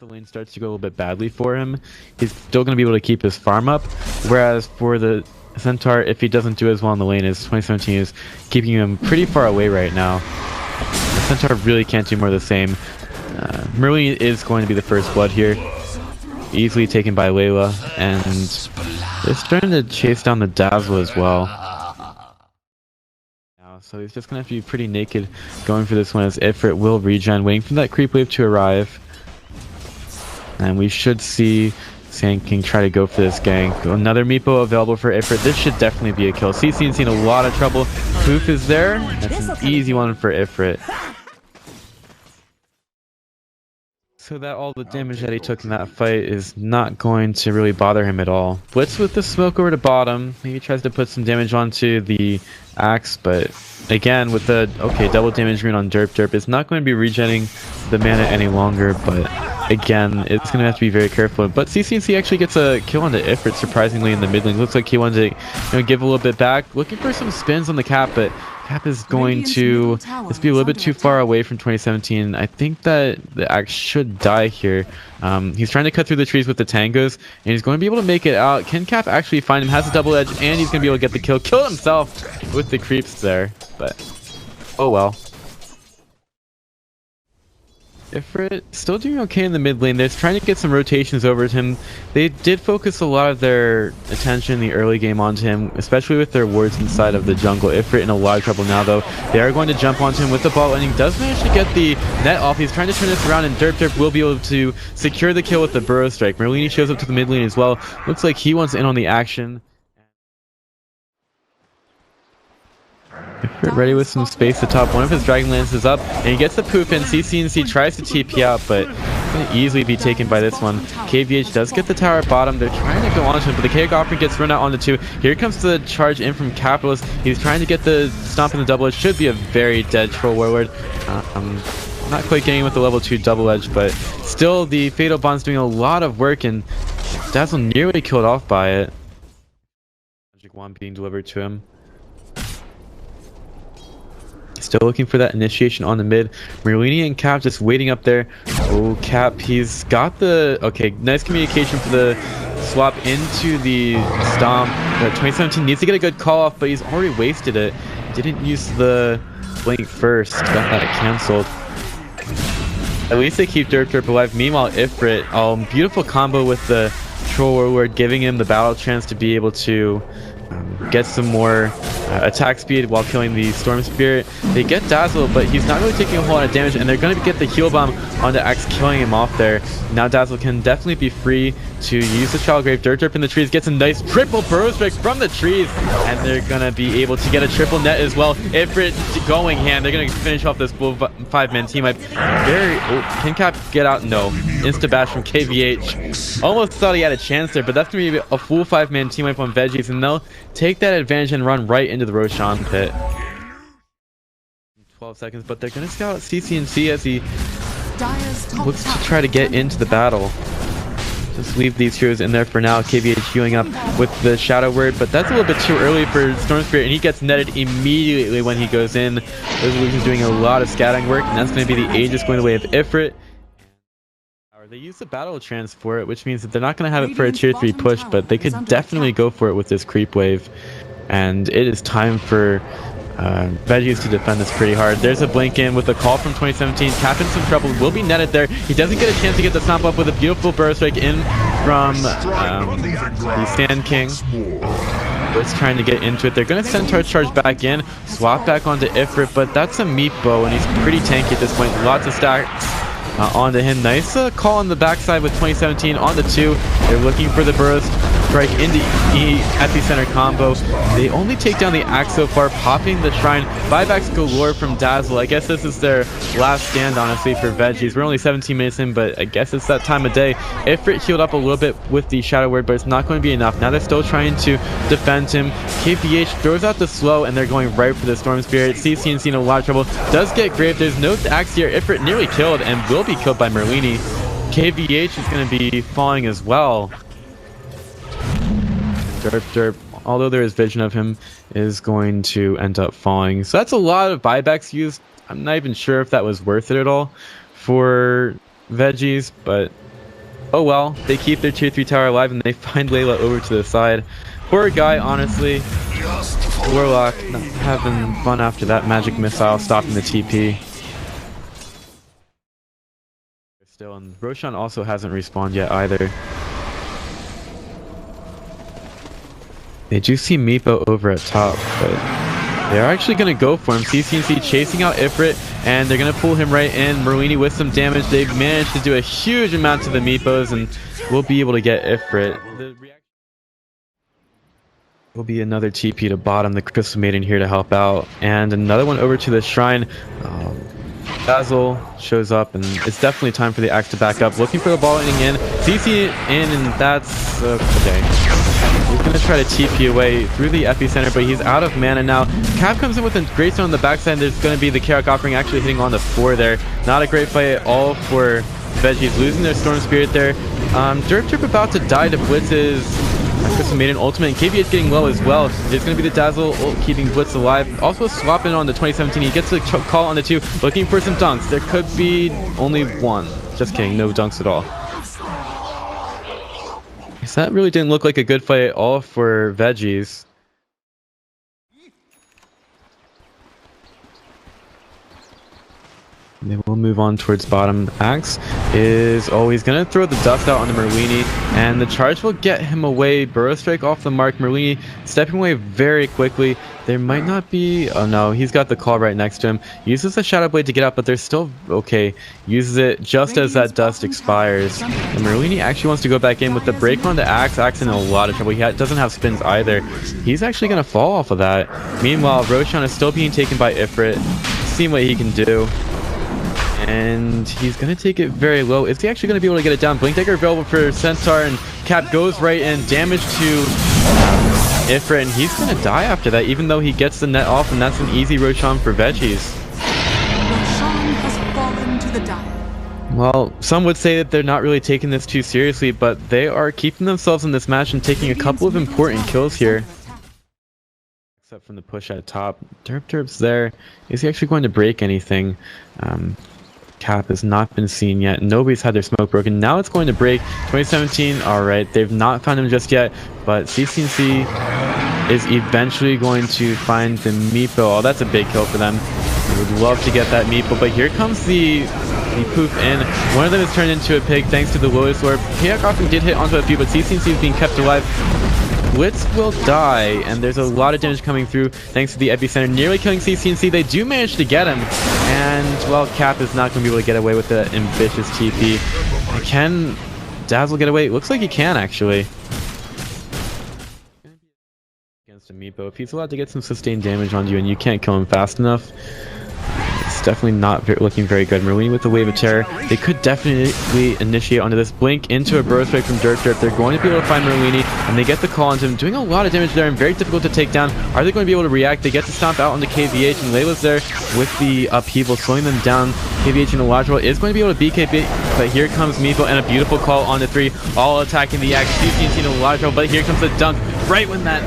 the lane starts to go a little bit badly for him, he's still going to be able to keep his farm up. Whereas for the Centaur, if he doesn't do as well in the lane as 2017 is keeping him pretty far away right now. The Centaur really can't do more of the same. Merlini is going to be the first blood here. Easily taken by Layla, and they're starting to chase down the Dazzle as well. So he's just going to have to be pretty naked going for this one, as Ifrit will regen, waiting for that creep wave to arrive. And we should see Sand King try to go for this gank. Another Meepo available for Ifrit. This should definitely be a kill. CC's seen a lot of trouble. Poof is there. That's an easy one for Ifrit. So that all the damage that he took in that fight is not going to really bother him at all. Blitz with the smoke over to bottom. Maybe tries to put some damage onto the axe, but again with the double damage rune on Derp, it's not going to be regenerating the mana any longer, but again it's going to have to be very careful. But CCNC actually gets a kill onto Ifrit surprisingly in the mid lane. Looks like he wanted to give a little bit back, looking for some spins on the Cap, but Cap is going to just be a little bit too far away from 2017. I think that the axe should die here. He's trying to cut through the trees with the tangos, and he's going to be able to make it out. Can Cap actually find him? Has a double edge, and he's going to be able to get the kill. Kill himself with the creeps there, but oh well. Ifrit still doing okay in the mid lane. They're trying to get some rotations over to him. They did focus a lot of their attention in the early game onto him, especially with their wards inside of the jungle. Ifrit in a lot of trouble now, though. They are going to jump onto him with the ball, and he does manage to get the net off. He's trying to turn this around, and Derp will be able to secure the kill with the burrow strike. Merlini shows up to the mid lane as well. Looks like he wants in on the action. Ifrit ready with some space to top. One of his Dragonlance is up, and he gets the poof in. CCNC tries to TP out, but going to easily be taken by this one. KVH does get the tower at bottom. They're trying to go onto him, but the Chaotic Offering gets run out onto two. Here comes the charge in from Capitalist. He's trying to get the stomp in the double edge. Should be a very dead Troll Warlord. Not quite getting with the level 2 double edge, but still the Fatal Bond's doing a lot of work, and Dazzle nearly killed off by it. Magic Wand being delivered to him. Still looking for that initiation on the mid. Merlini and Cap just waiting up there. Oh, Cap, he's got the... Okay, nice communication for the swap into the stomp. 2017 needs to get a good call off, but he's already wasted it. Didn't use the blink first. Got that canceled. At least they keep Derp alive. Meanwhile, Ifrit, beautiful combo with the Troll Warlord, giving him the battle chance to be able to get some more attack speed while killing the Storm Spirit. They get Dazzle, but he's not really taking a whole lot of damage, and they're going to get the heal bomb on the axe, killing him off there. Now Dazzle can definitely be free to use the Child Grave. Derp in the trees gets a nice triple burrow strike from the trees, and they're going to be able to get a triple net as well. Ifrit going hand. They're going to finish off this full 5-man team. Can Cap get out? No. Insta bash from KVH. Almost thought he had a chance there, but that's going to be a full 5-man team wipe on Veggies, and they'll take that advantage and run right into the Roshan pit. 12 seconds, but they're going to scout CCNC as he looks to try to get into the battle. Just leave these heroes in there for now. KVH healing up with the Shadow Word, but that's a little bit too early for Storm Spirit, and he gets netted immediately when he goes in. Resolution's doing a lot of scouting work, and that's going to be the Aegis going the way of Ifrit. They use the Battle Trance for it, which means that they're not going to have it for a tier 3 push, but they could definitely go for it with this creep wave. And it is time for Veggies to defend this pretty hard. There's a blink in with a call from 2017. Cap in some trouble, will be netted there. He doesn't get a chance to get the stomp up with a beautiful burrow strike in from the Sand King. Blitz trying to get into it. They're going to Centaur charge back in, swap back onto Ifrit, but that's a Meepo, and he's pretty tanky at this point. Lots of stacks onto him. Nice call on the backside with 2017 on the 2. They're looking for the burst strike into E epicenter combo. They only take down the axe so far, popping the shrine. Buybacks galore from Dazzle. I guess this is their last stand, honestly, for Veggies. We're only 17 minutes in, but I guess it's that time of day. Ifrit healed up a little bit with the Shadow Word, but it's not going to be enough. Now they're still trying to defend him. KPH throws out the slow, and they're going right for the Storm Spirit. CCNC in a lot of trouble. Does get Grave. There's no axe here. Ifrit nearly killed and will be killed by Merlini. KVH is going to be falling as well. Derp, although there is vision of him, is going to end up falling. So that's a lot of buybacks used. I'm not even sure if that was worth it at all for Veggies, but Oh well, they keep their tier 3 tower alive and they find Layla over to the side. Poor guy, honestly. Warlock not having fun after that magic missile stopping the TP. Still, and Roshan also hasn't respawned yet either. They do see Meepo over at top, but they're actually going to go for him. CCNC chasing out Ifrit, and they're going to pull him right in. Merlini with some damage. They've managed to do a huge amount to the Meepos, and we'll be able to get Ifrit. Will be another TP to bottom. The Crystal Maiden here to help out, and another one over to the shrine. Dazzle shows up, and it's definitely time for the Axe to back up. Looking for the ball in, CC in, and that's okay. He's going to try to TP away through the epicenter, but he's out of mana now. Cap comes in with a great stone on the backside. There's going to be the Karak offering actually hitting on the 4 there. Not a great fight at all for Veggies, losing their Storm Spirit there. Derp about to die to Blitz's Crystal Maiden ultimate, and KVH getting low as well. There's going to be the Dazzle keeping Blitz alive. Also swapping on the 2017. He gets the call on the 2, looking for some dunks. There could be only one. Just kidding, no dunks at all. So that really didn't look like a good fight at all for Veggies. And they will move on towards bottom. Axe is always going to throw the dust out on the Merlini, and the charge will get him away. Burrow Strike off the mark. Merlini stepping away very quickly. There might not be... Oh no, he's got the call right next to him. Uses the Shadow Blade to get out, but they're still okay. Uses it just as that dust expires. And Merlini actually wants to go back in with the break on the Axe. Axe in a lot of trouble. He doesn't have spins either. He's actually going to fall off of that. Meanwhile, Roshan is still being taken by Ifrit. Seeing what he can do. And he's going to take it very low. Is he actually going to be able to get it down? Blink Dagger available for Centaur, and Cap goes right in. Damage to Ifrit, and he's going to die after that, even though he gets the net off, and that's an easy Roshan for Veggies. Roshan has fallen to the dire. Well, some would say that they're not really taking this too seriously, but they are keeping themselves in this match and taking a couple of important kills here. Except from the push at top. Derp's there. Is he actually going to break anything? Cap has not been seen yet. Nobody's had their smoke broken. Now it's going to break. 2017, alright. They've not found him just yet, but CCNC is eventually going to find the Meepo. Oh, that's a big kill for them. I would love to get that Meepo, but here comes the poof in. One of them is turned into a pig thanks to the Lotus Orb. Kayak often did hit onto a few, but CCNC is being kept alive. Blitz will die, and there's a lot of damage coming through thanks to the epicenter nearly killing CCNC. They do manage to get him, and well, Cap is not going to be able to get away with the ambitious TP. Can Dazzle get away? It looks like he can actually. Against a Meepo, if he's allowed to get some sustained damage on you and you can't kill him fast enough, it's definitely not looking very good. Merlini with the Wave of Terror. They could definitely initiate onto this. Blink into a Burrow Strike from Derp. They're going to be able to find Merlini, and they get the call onto him, doing a lot of damage there and very difficult to take down. Are they going to be able to react? They get to stomp out onto KVH, and Layla's there with the upheaval, slowing them down. KVH in a large roll is going to be able to BKB, but here comes Meepo and a beautiful call onto 3, all attacking the Axe. CCNC in a large roll, but here comes the dunk right when that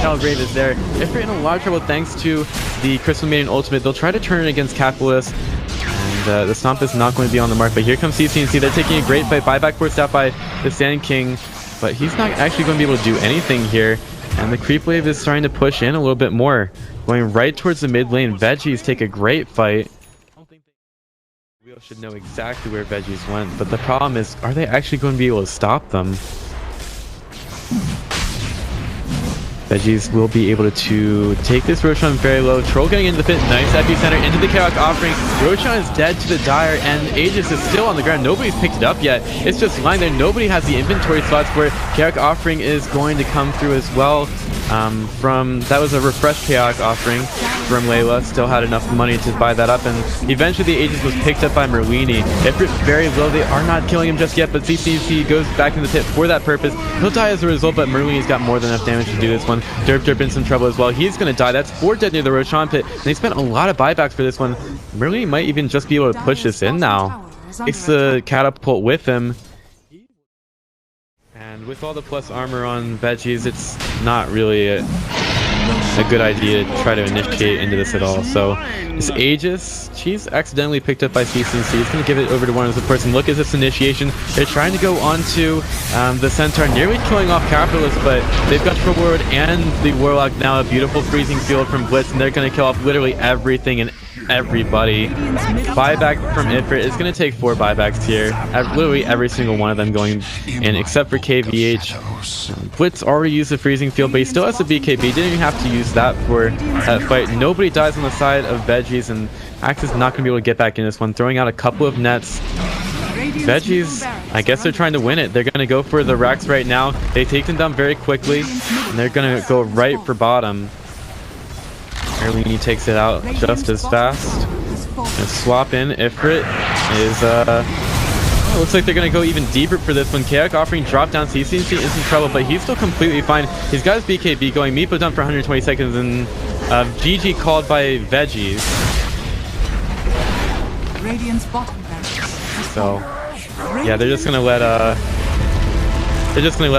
Shadow Grave is there. If they're in a large trouble thanks to the Crystal Maiden ultimate, they'll try to turn it against Capitalist, and the Stomp is not going to be on the mark, but here comes CCNC. They're taking a great fight. Buyback forced out by the Sand King, but he's not actually going to be able to do anything here, and the Creep Wave is starting to push in a little bit more, going right towards the mid lane. Veggies take a great fight. We all should know exactly where Veggies went, but the problem is, are they actually going to be able to stop them? Veggies will be able to take this Roshan very low. Troll getting into the pit. Nice epicenter into the Karak offering. Roshan is dead to the Dire, and Aegis is still on the ground. Nobody's picked it up yet. It's just lying there. Nobody has the inventory slots for it. Karak offering is going to come through as well. That was a refreshed Karak offering from Layla. Still had enough money to buy that up, and eventually the Aegis was picked up by Merlini. Ifrit's very low. They are not killing him just yet, but CCC goes back in the pit for that purpose. He'll die as a result, but Merlini's got more than enough damage to do this one. Derp in some trouble as well. He's going to die. That's 4 dead near the Roshan pit. And they spent a lot of buybacks for this one. Merlini might even just be able to push this in now. Takes the catapult with him. And with all the plus armor on Veggies, it's not really a good idea to try to initiate into this at all. So this Aegis, she's accidentally picked up by CCNC. He's going to give it over to one of the supports, and look at this initiation. They're trying to go onto the Centaur, nearly killing off Capitalist, but they've got Troll Warlord and the Warlock now, a beautiful freezing field from Blitz, and they're going to kill off literally everything and everybody. Buyback from Ifrit. It's going to take 4 buybacks here. Literally every single one of them going in, except for KVH. Blitz already used the freezing field, but he still has the BKB. Didn't even have to use that for that fight. Nobody dies on the side of Veggies, and Axe is not going to be able to get back in this one. Throwing out a couple of nets. Veggies, I guess they're trying to win it. They're going to go for the Rex right now. They take them down very quickly, and they're going to go right for bottom. Erlini takes it out just as fast. And swap in. Ifrit is looks like they're gonna go even deeper for this one. Chaotic offering drop down. CCNC is in trouble, but he's still completely fine. He's got his BKB going. Meepo done for 120 seconds, and GG called by Veggies. So yeah, they're just gonna let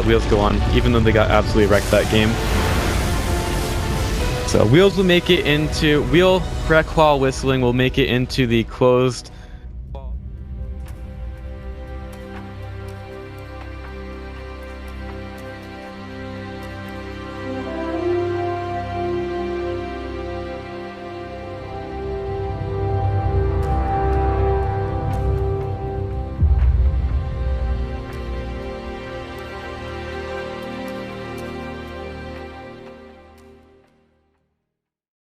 Wheels go on, even though they got absolutely wrecked that game. So Wheels will make it into Wheel Breck while whistling will make it into the closed